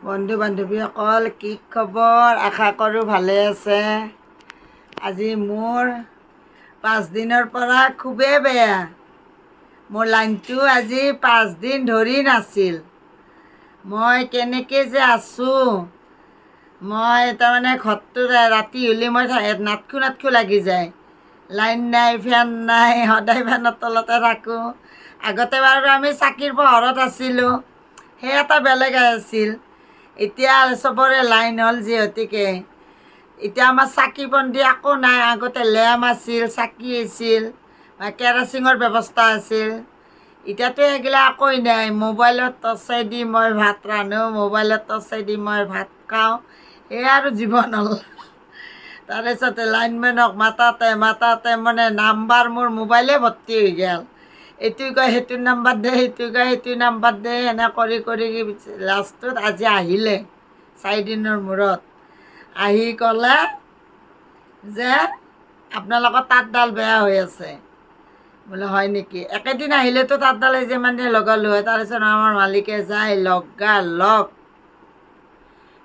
বন্ধু বান্ধৱীসকল কি খবৰ? আশা কৰোঁ ভালে আছে। আজি মোৰ 5 দিনৰ পৰা খুবেই বেয়া। মোৰ লাইনটো আজি 5 দিন ধৰি নাছিল। মই কেনেকৈ যে আছোঁ, মই তাৰমানে ঘৰটো ৰাতি হ'লে মই নাথখো লাগি যায়। লাইন নাই, ফেন নাই, সদায় ফেনৰ তলতে থাকোঁ। আগতে বাৰু আমি চাকিৰ পোহৰত আছিলোঁ, সেই এটা বেলেগ আছিল। এতিয়া চবৰে লাইন হ'ল যিহেতুকে এতিয়া আমাৰ চাকি বন্তি একো নাই। আগতে লেম্প আছিল, চাকি আছিল, কেৰাচিনৰ ব্যৱস্থা আছিল। এতিয়াতো সেইগিলা একোৱেই নাই। মোবাইলত টৰ্চেদি মই ভাত ৰান্ধোঁ, মোবাইলত টৰ্চেদি মই ভাত খাওঁ, সেয়া আৰু জীৱন হ'ল। তাৰপিছতে লাইনমেনক মাতাতে মানে নাম্বাৰ মোৰ মোবাইলে ভৰ্তি হৈ গ'ল। এইটো কয় সেইটো নাম্বাৰ দে, সেইটো কয় সেইটো নাম্বাৰ দে, এনে কৰি লাষ্টত আজি আহিলে 4 দিনৰ মূৰত আহি ক'লে যে আপোনালোকৰ তাঁৰডাল বেয়া হৈ আছে। বোলে হয় নেকি? একেদিন আহিলেতো তাঁৰডাল যে মানে লগালোঁ হয়। তাৰপিছত আমাৰ মালিকে যায়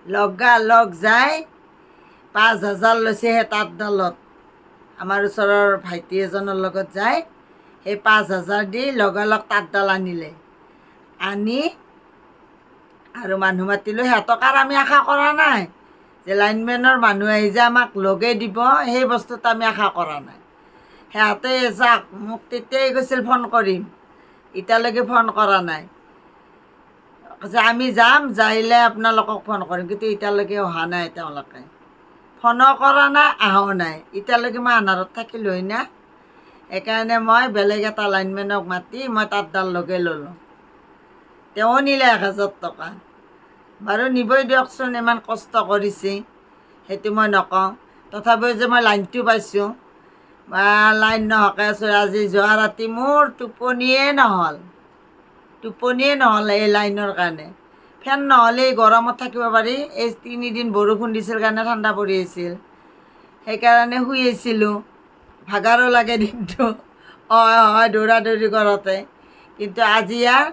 লগালগ যায় 5,000 লৈছে সেই তাঁৰডালত। আমাৰ ওচৰৰ ভাইটি এজনৰ লগত যায়, সেই 5,000 দি লগালগ তাঁৰডাল আনিলে। আনি আৰু মানুহ মাতিলোঁ। সিহঁতক আৰু আমি আশা কৰা নাই যে লাইনমেনৰ মানুহ আহি যে আমাক লগাই দিব, সেই বস্তুটো আমি আশা কৰা নাই। সিহঁতে যাক মোক তেতিয়াই কৈছিল ফোন কৰিম, এতিয়ালৈকে ফোন কৰা নাই। কৈছে আমি যাম, যাইলে আপোনালোকক ফোন কৰিম, কিন্তু এতিয়ালৈকে অহা নাই। তেওঁলোকে ফোনো কৰা নাই, অহাও নাই। এতিয়ালৈকে মই আন্ধাৰত থাকিলোঁ হয় না। সেইকাৰণে মই বেলেগ এটা লাইনমেনক মাতি মই তাঁৰডাল লগাই ল'লোঁ। তেওঁ নিলে 1,000 টকা। বাৰু নিবই দিয়কচোন, ইমান কষ্ট কৰিছে, সেইটো মই নকওঁ। তথাপিও যে মই লাইনটো পাইছোঁ, লাইন নহাকৈ আছোঁ। আজি যোৱা ৰাতি মোৰ টোপনিয়ে নহ'ল এই লাইনৰ কাৰণে। ফেন নহ'লে গৰমত থাকিব পাৰি। এই 3 দিন বৰষুণ দিছিল কাৰণে ঠাণ্ডা পৰি আছিল, সেইকাৰণে শুই আছিলোঁ। ভাগাৰো লাগে দিনটো হয় দৌৰা-দৌৰি কৰোঁতে। কিন্তু আজি আৰু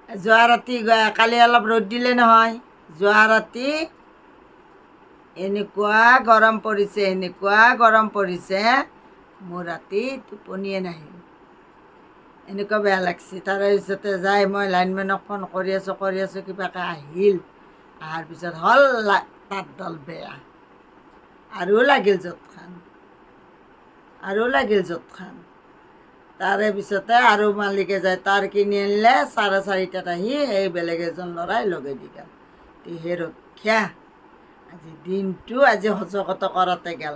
যোৱা ৰাতি, কালি অলপ ৰ'দ দিলে নহয়, যোৱা ৰাতি এনেকুৱা গৰম পৰিছে, মোৰ ৰাতি টোপনিয়ে নাহিল। এনেকুৱা বেয়া লাগছে। তাৰে পিছতে যাই মই লাইনমেনক ফোন কৰি আছোঁ, কিবাকৈ আহিল। অহাৰ পিছত হ'ল তাঁৰডাল বেয়া। আৰু লাগিল য'ত খান। তাৰে পিছতে আৰু মালিকে যায় তাঁৰ কিনি আনিলে। 4:30টাত আহি এই বেলেগ এজন ল'ৰাই লগাই দি গ'ল। হে ৰক্ষা! আজি দিনটো সজগত কৰাতে গ'ল।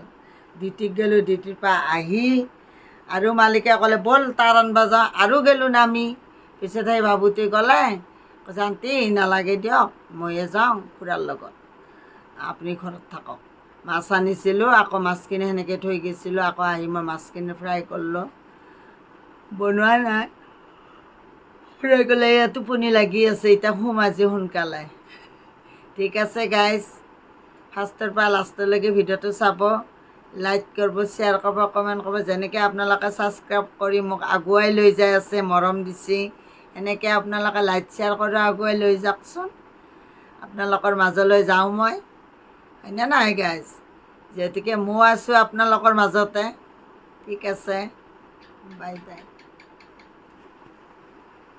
ডিউটিত গ'লোঁ, ডিউটিৰ পৰা আহি আৰু মালিকে ক'লে ব'ল তাঁৰ আনিব যাওঁ। আৰু গ'লোঁ নামি। পিছত সেই বাবুটোৱে ক'লে আণ্টি নালাগে দিয়ক, ময়ে যাওঁ খুৰাৰ লগত, আপুনি ঘৰত থাকক। মাছ আনিছিলোঁ, আকৌ মাছখিনি সেনেকৈ থৈ গৈছিলোঁ। আকৌ আহি মই মাছখিনি ফ্ৰাই কৰিলোঁ, বনোৱা নাই। ফ্ৰাই কৰিলে টোপনি লাগি আছে, এতিয়া শুম আজি সোনকালে। ঠিক আছে গাইজ, ফাৰ্ষ্টৰ পৰা লাষ্টলৈকে ভিডিঅ'টো চাব, লাইক কৰিব, শ্বেয়াৰ কৰিব, কমেণ্ট কৰিব। যেনেকৈ আপোনালোকে ছাবস্ক্ৰাইব কৰি মোক আগুৱাই লৈ যাই আছে, মৰম দিছে, এনেকৈ আপোনালোকে লাইক শ্বেয়াৰ কৰি আগুৱাই লৈ যাওকচোন। আপোনালোকৰ মাজলৈ যাওঁ মই, হয়নে নহয় গাইজ? যিহেতুকে মই আছোঁ আপোনালোকৰ মাজতে। ঠিক আছে, বাই বাই।